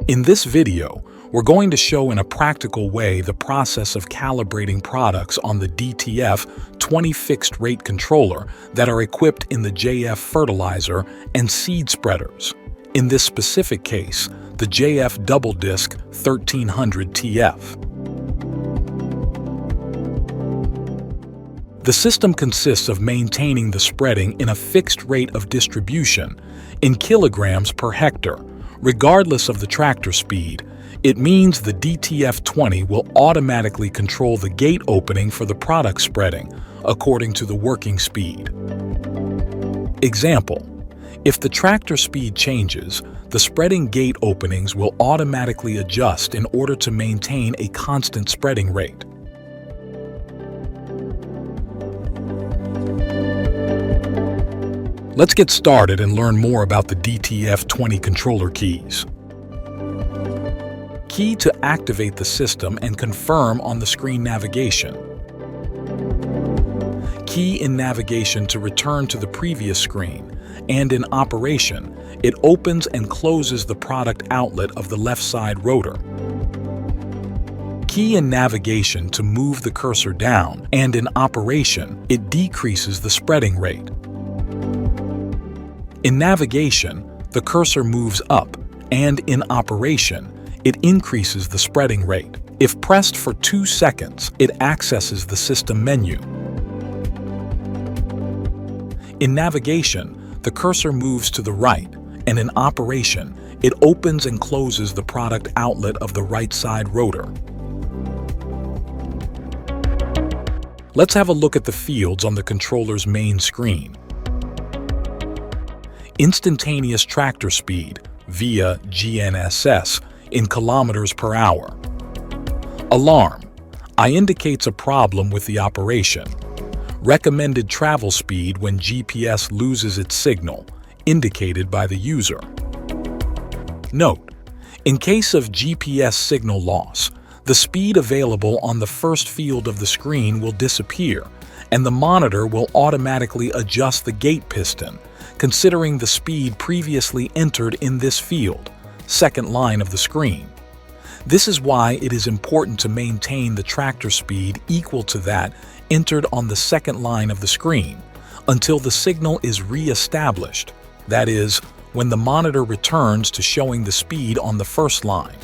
In this video, we're going to show in a practical way the process of calibrating products on the DTF-20 fixed-rate controller that are equipped in the JF fertilizer and seed spreaders. In this specific case, the JF Double Disc 1300 TF. The system consists of maintaining the spreading in a fixed rate of distribution in kilograms per hectare, regardless of the tractor speed. It means the DTF-20 will automatically control the gate opening for the product spreading according to the working speed. Example: if the tractor speed changes, the spreading gate openings will automatically adjust in order to maintain a constant spreading rate. Let's get started and learn more about the DTF-20 controller keys. Key to activate the system and confirm on the screen navigation. Key in navigation to return to the previous screen, and in operation, it opens and closes the product outlet of the left side rotor. Key in navigation to move the cursor down, and in operation, it decreases the spreading rate. In navigation, the cursor moves up, and in operation, it increases the spreading rate. If pressed for 2 seconds, it accesses the system menu. In navigation, the cursor moves to the right, and in operation, it opens and closes the product outlet of the right side rotor. Let's have a look at the fields on the controller's main screen. Instantaneous tractor speed via GNSS in kilometers per hour. Alarm: I indicates a problem with the operation. Recommended travel speed when GPS loses its signal, indicated by the user. Note: in case of GPS signal loss, the speed available on the first field of the screen will disappear, and the monitor will automatically adjust the gate piston, considering the speed previously entered in this field, second line of the screen. This is why it is important to maintain the tractor speed equal to that entered on the second line of the screen until the signal is re-established, that is, when the monitor returns to showing the speed on the first line.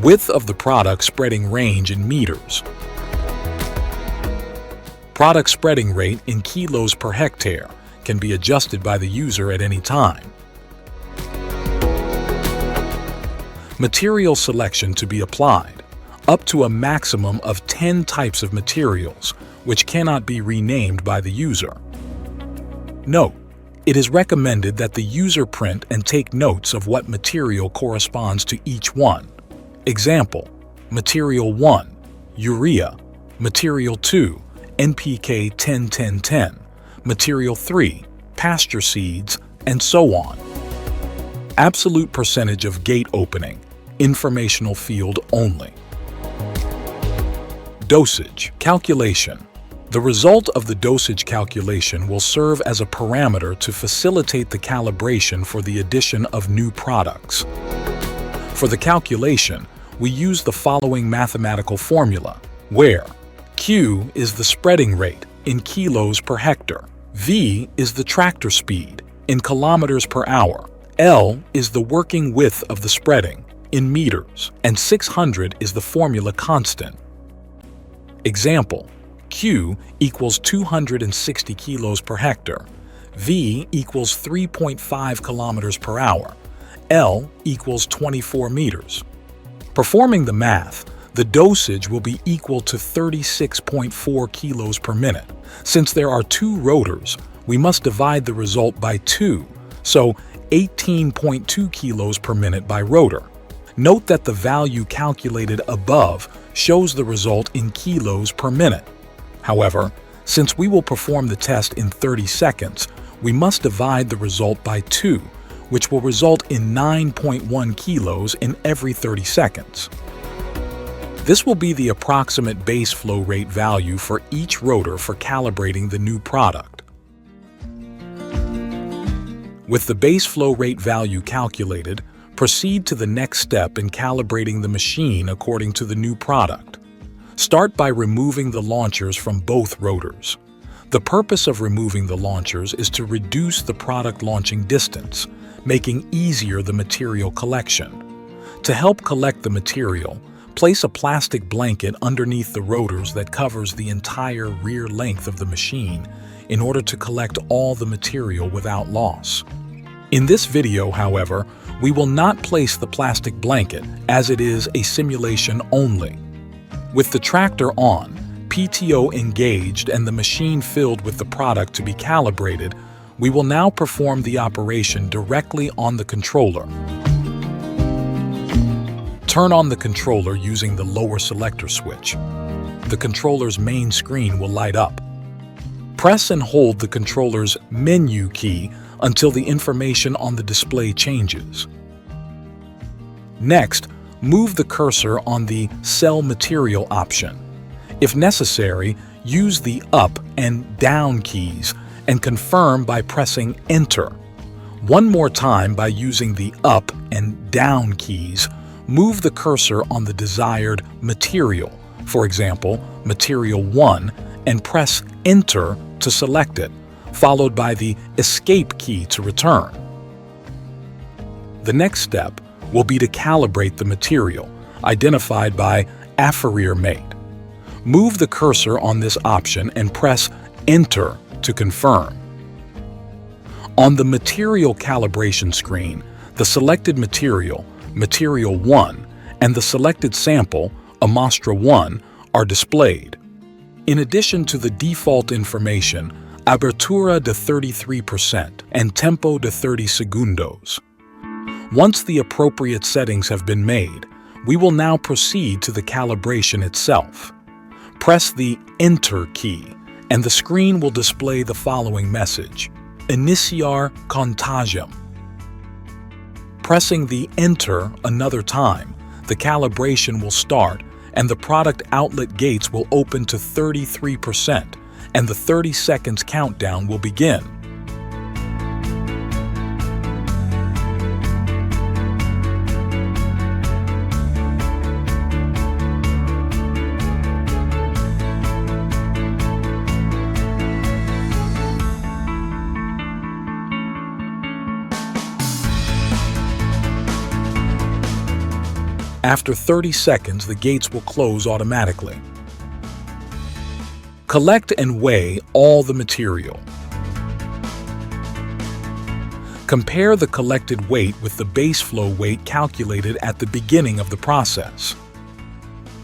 Width of the product spreading range in meters. Product spreading rate in kilos per hectare can be adjusted by the user at any time. Material selection to be applied, up to a maximum of 10 types of materials, which cannot be renamed by the user. Note: it is recommended that the user print and take notes of what material corresponds to each one. Example: Material 1, Urea. Material 2, NPK 10-10-10, Material 3, pasture seeds, and so on. Absolute percentage of gate opening, informational field only. Dosage calculation. The result of the dosage calculation will serve as a parameter to facilitate the calibration for the addition of new products. For the calculation, we use the following mathematical formula, where Q is the spreading rate in kilos per hectare, V is the tractor speed in kilometers per hour, L is the working width of the spreading in meters, and 600 is the formula constant. Example: Q equals 260 kilos per hectare, V equals 3.5 kilometers per hour, L equals 24 meters. Performing the math, the dosage will be equal to 36.4 kilos per minute. Since there are 2 rotors, we must divide the result by 2, so 18.2 kilos per minute by rotor. Note that the value calculated above shows the result in kilos per minute. However, since we will perform the test in 30 seconds, we must divide the result by 2, which will result in 9.1 kilos in every 30 seconds. This will be the approximate base flow rate value for each rotor for calibrating the new product. With the base flow rate value calculated, proceed to the next step in calibrating the machine according to the new product. Start by removing the launchers from both rotors. The purpose of removing the launchers is to reduce the product launching distance, making easier the material collection. To help collect the material, place a plastic blanket underneath the rotors that covers the entire rear length of the machine in order to collect all the material without loss. In this video, however, we will not place the plastic blanket as it is a simulation only. With the tractor on, PTO engaged and the machine filled with the product to be calibrated, we will now perform the operation directly on the controller. Turn on the controller using the lower selector switch. The controller's main screen will light up. Press and hold the controller's menu key until the information on the display changes. Next, move the cursor on the Cell Material option. If necessary, use the up and down keys and confirm by pressing Enter. One more time by using the up and down keys, move the cursor on the desired material, for example, Material 1, and press Enter to select it, followed by the Escape key to return. The next step will be to calibrate the material, identified by Afferreer Mate. Move the cursor on this option and press Enter to confirm. On the Material Calibration screen, the selected material, Material 1, and the selected sample, Amostra 1, are displayed. In addition to the default information, Abertura de 33% and Tempo de 30 segundos. Once the appropriate settings have been made, we will now proceed to the calibration itself. Press the Enter key, and the screen will display the following message: Iniciar contagem. Pressing the Enter another time, the calibration will start and the product outlet gates will open to 33%, and the 30 seconds countdown will begin. After 30 seconds, the gates will close automatically. Collect and weigh all the material. Compare the collected weight with the base flow weight calculated at the beginning of the process.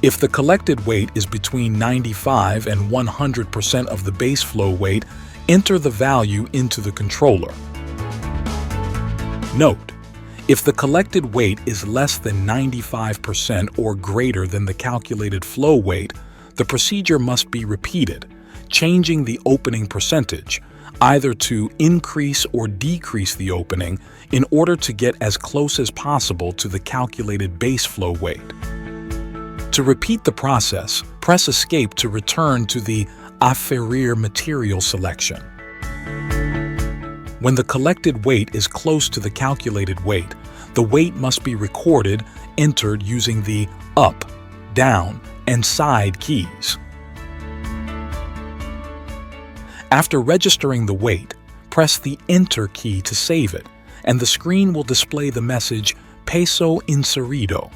If the collected weight is between 95 and 100% of the base flow weight, enter the value into the controller. Note: if the collected weight is less than 95% or greater than the calculated flow weight, the procedure must be repeated, changing the opening percentage, either to increase or decrease the opening in order to get as close as possible to the calculated base flow weight. To repeat the process, press Escape to return to the Afferreer material selection. When the collected weight is close to the calculated weight, the weight must be recorded, entered using the up, down, and side keys. After registering the weight, press the Enter key to save it, and the screen will display the message Peso inserido.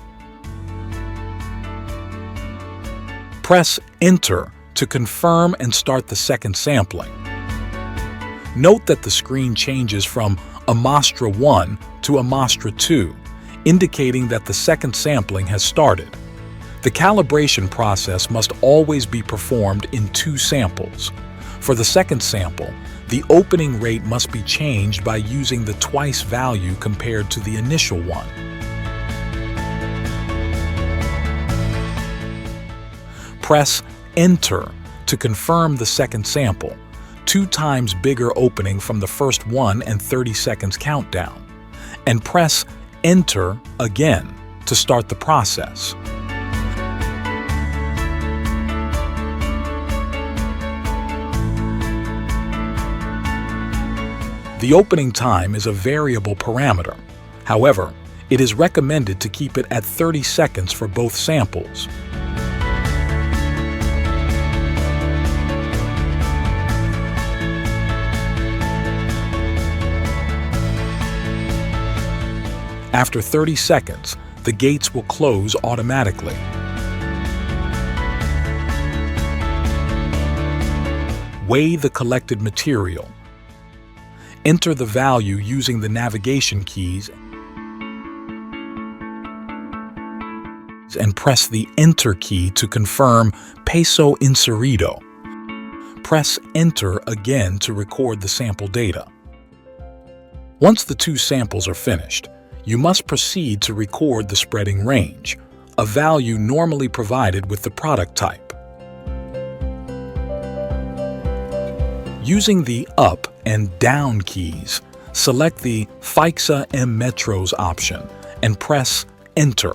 Press Enter to confirm and start the second sampling. Note that the screen changes from Amostra 1 to Amostra 2, indicating that the second sampling has started. The calibration process must always be performed in 2 samples. For the second sample, the opening rate must be changed by using the twice value compared to the initial one. Press Enter to confirm the second sample, 2 times bigger opening from the first one and 30 seconds countdown, and press Enter again to start the process. The opening time is a variable parameter. However, it is recommended to keep it at 30 seconds for both samples. After 30 seconds, the gates will close automatically. Weigh the collected material. Enter the value using the navigation keys and press the Enter key to confirm peso inserido. Press Enter again to record the sample data. Once the two samples are finished, you must proceed to record the spreading range, a value normally provided with the product type. Using the Up and Down keys, select the Fixa M Metros option and press Enter.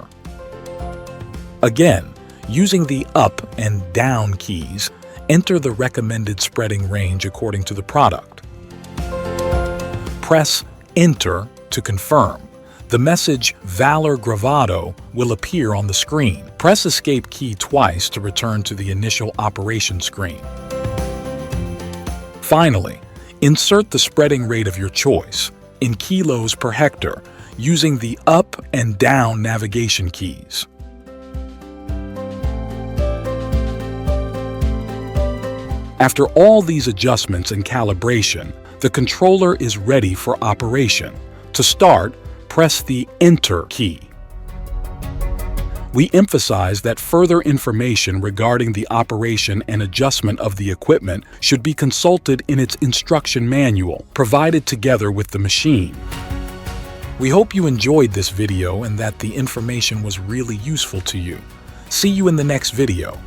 Again, using the Up and Down keys, enter the recommended spreading range according to the product. Press Enter to confirm. The message Valor Gravado will appear on the screen. Press Escape key twice to return to the initial operation screen. Finally, insert the spreading rate of your choice in kilos per hectare using the Up and Down navigation keys. After all these adjustments and calibration, the controller is ready for operation. To start, press the Enter key. We emphasize that further information regarding the operation and adjustment of the equipment should be consulted in its instruction manual, provided together with the machine. We hope you enjoyed this video and that the information was really useful to you. See you in the next video.